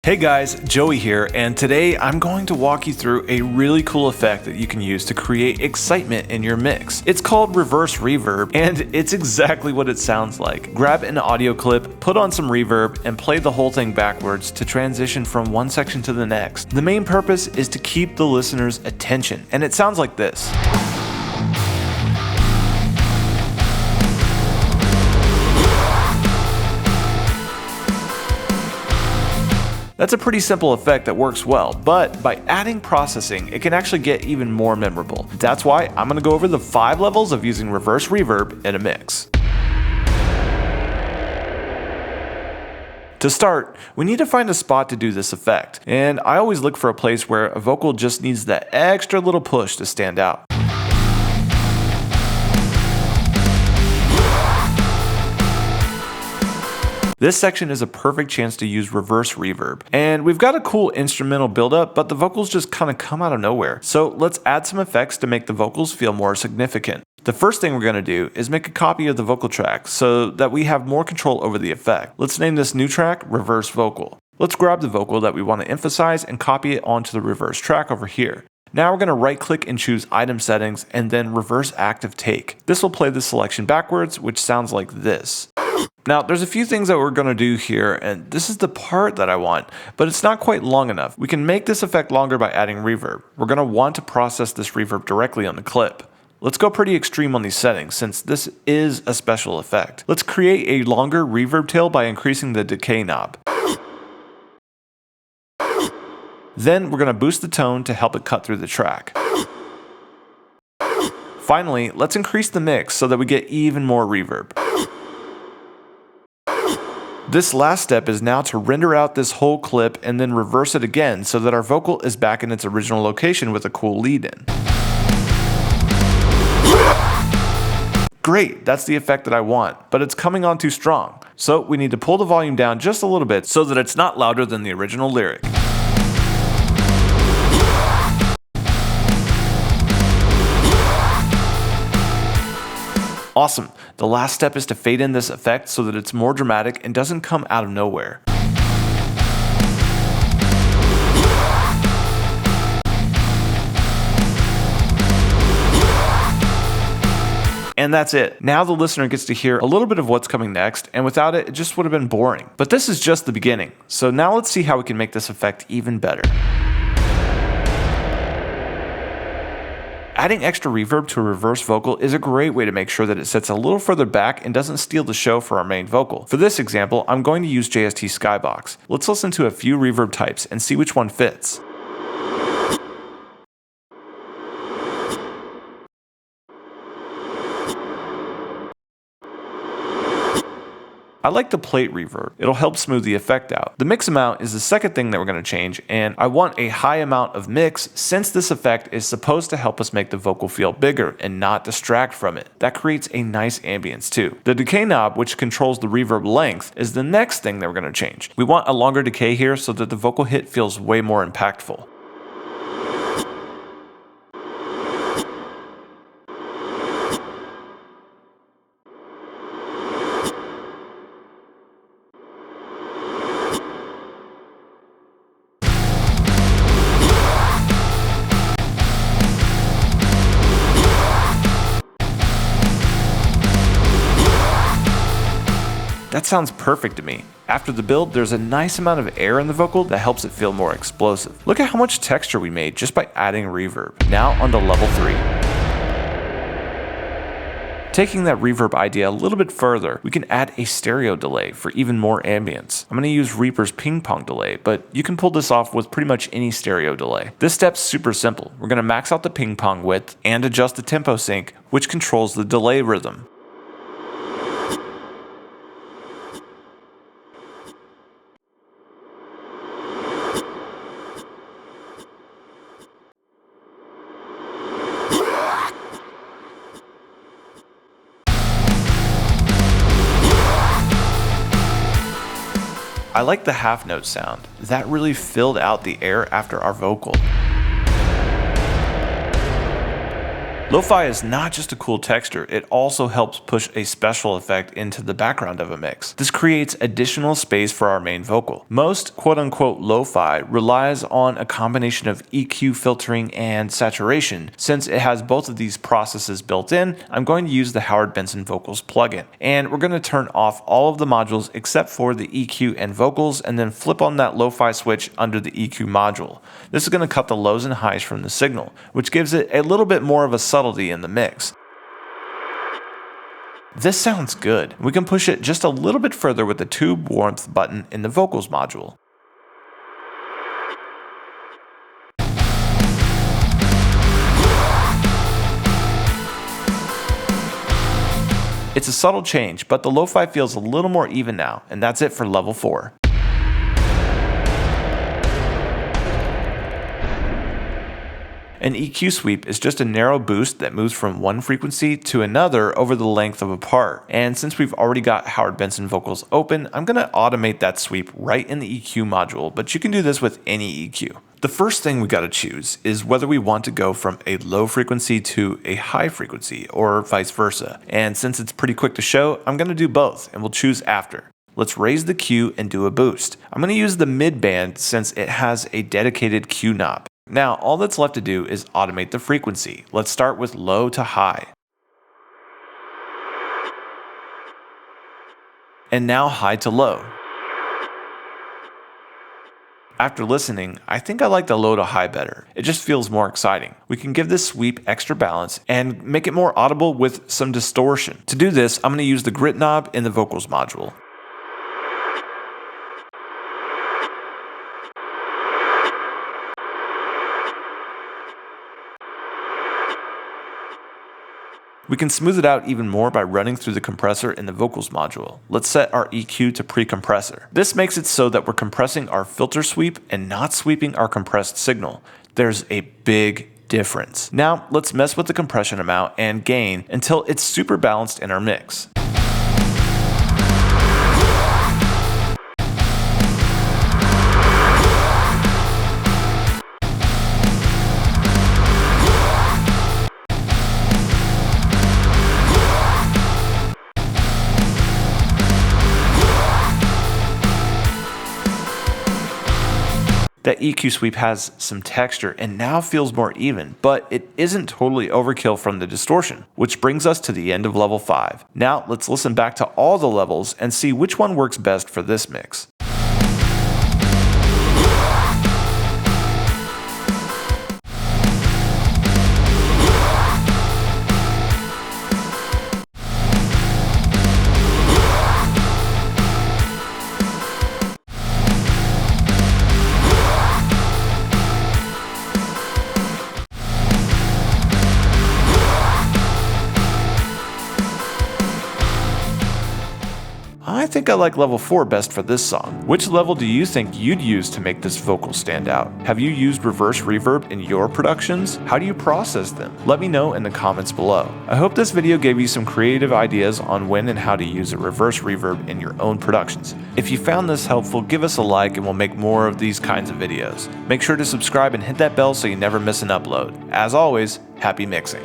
Hey guys, Joey here, and today I'm going to walk you through a really cool effect that you can use to create excitement in your mix. It's called reverse reverb, and it's exactly what it sounds like. Grab an audio clip, put on some reverb, and play the whole thing backwards to transition from one section to the next. The main purpose is to keep the listener's attention, and it sounds like this. That's a pretty simple effect that works well, but by adding processing, it can actually get even more memorable. That's why I'm going to go over the 5 levels of using reverse reverb in a mix. To start, we need to find a spot to do this effect, and I always look for a place where a vocal just needs that extra little push to stand out. This section is a perfect chance to use reverse reverb. And we've got a cool instrumental buildup, but the vocals just kind of come out of nowhere. So let's add some effects to make the vocals feel more significant. The first thing we're going to do is make a copy of the vocal track so that we have more control over the effect. Let's name this new track Reverse Vocal. Let's grab the vocal that we want to emphasize and copy it onto the reverse track over here. Now we're going to right click and choose item settings and then reverse active take. This will play the selection backwards, which sounds like this. Now, there's a few things that we're going to do here, and this is the part that I want, but it's not quite long enough. We can make this effect longer by adding reverb. We're going to want to process this reverb directly on the clip. Let's go pretty extreme on these settings, since this is a special effect. Let's create a longer reverb tail by increasing the decay knob. Then we're going to boost the tone to help it cut through the track. Finally, let's increase the mix so that we get even more reverb. This last step is now to render out this whole clip and then reverse it again so that our vocal is back in its original location with a cool lead in. Great, that's the effect that I want, but it's coming on too strong. So we need to pull the volume down just a little bit so that it's not louder than the original lyric. Awesome. The last step is to fade in this effect so that it's more dramatic and doesn't come out of nowhere. And that's it. Now the listener gets to hear a little bit of what's coming next, and without it, it just would have been boring. But this is just the beginning. So now let's see how we can make this effect even better. Adding extra reverb to a reverse vocal is a great way to make sure that it sits a little further back and doesn't steal the show for our main vocal. For this example, I'm going to use JST Skybox. Let's listen to a few reverb types and see which one fits. I like the plate reverb. It'll help smooth the effect out. The mix amount is the second thing that we're going to change, and I want a high amount of mix since this effect is supposed to help us make the vocal feel bigger and not distract from it. That creates a nice ambience too. The decay knob, which controls the reverb length, is the next thing that we're going to change. We want a longer decay here so that the vocal hit feels way more impactful. That sounds perfect to me. After the build, there's a nice amount of air in the vocal that helps it feel more explosive. Look at how much texture we made just by adding reverb. Now on to level 3. Taking that reverb idea a little bit further, we can add a stereo delay for even more ambience. I'm going to use Reaper's ping pong delay, but you can pull this off with pretty much any stereo delay. This step's super simple. We're going to max out the ping pong width and adjust the tempo sync, which controls the delay rhythm. I like the half note sound. That really filled out the air after our vocal. Lo-fi is not just a cool texture, it also helps push a special effect into the background of a mix. This creates additional space for our main vocal. Most quote-unquote lo-fi relies on a combination of EQ, filtering, and saturation. Since it has both of these processes built in, I'm going to use the Howard Benson Vocals plugin. And we're going to turn off all of the modules except for the EQ and vocals, and then flip on that lo-fi switch under the EQ module. This is going to cut the lows and highs from the signal, which gives it a little bit more of a subtlety in the mix. This sounds good. We can push it just a little bit further with the tube warmth button in the vocals module. It's a subtle change, but the lo-fi feels a little more even now, and that's it for level 4. An EQ sweep is just a narrow boost that moves from one frequency to another over the length of a part. And since we've already got Howard Benson Vocals open, I'm going to automate that sweep right in the EQ module, but you can do this with any EQ. The first thing we got to choose is whether we want to go from a low frequency to a high frequency or vice versa. And since it's pretty quick to show, I'm going to do both and we'll choose after. Let's raise the Q and do a boost. I'm going to use the mid band since it has a dedicated Q knob. Now, all that's left to do is automate the frequency. Let's start with low to high. And now high to low. After listening, I think I like the low to high better. It just feels more exciting. We can give this sweep extra balance and make it more audible with some distortion. To do this, I'm going to use the grit knob in the vocals module. We can smooth it out even more by running through the compressor in the vocals module. Let's set our EQ to pre-compressor. This makes it so that we're compressing our filter sweep and not sweeping our compressed signal. There's a big difference. Now let's mess with the compression amount and gain until it's super balanced in our mix. That EQ sweep has some texture and now feels more even, but it isn't totally overkill from the distortion, which brings us to the end of level 5. Now let's listen back to all the levels and see which one works best for this mix. I think I like level 4 best for this song. Which level do you think you'd use to make this vocal stand out? Have you used reverse reverb in your productions? How do you process them? Let me know in the comments below. I hope this video gave you some creative ideas on when and how to use a reverse reverb in your own productions. If you found this helpful, give us a like and we'll make more of these kinds of videos. Make sure to subscribe and hit that bell so you never miss an upload. As always, happy mixing.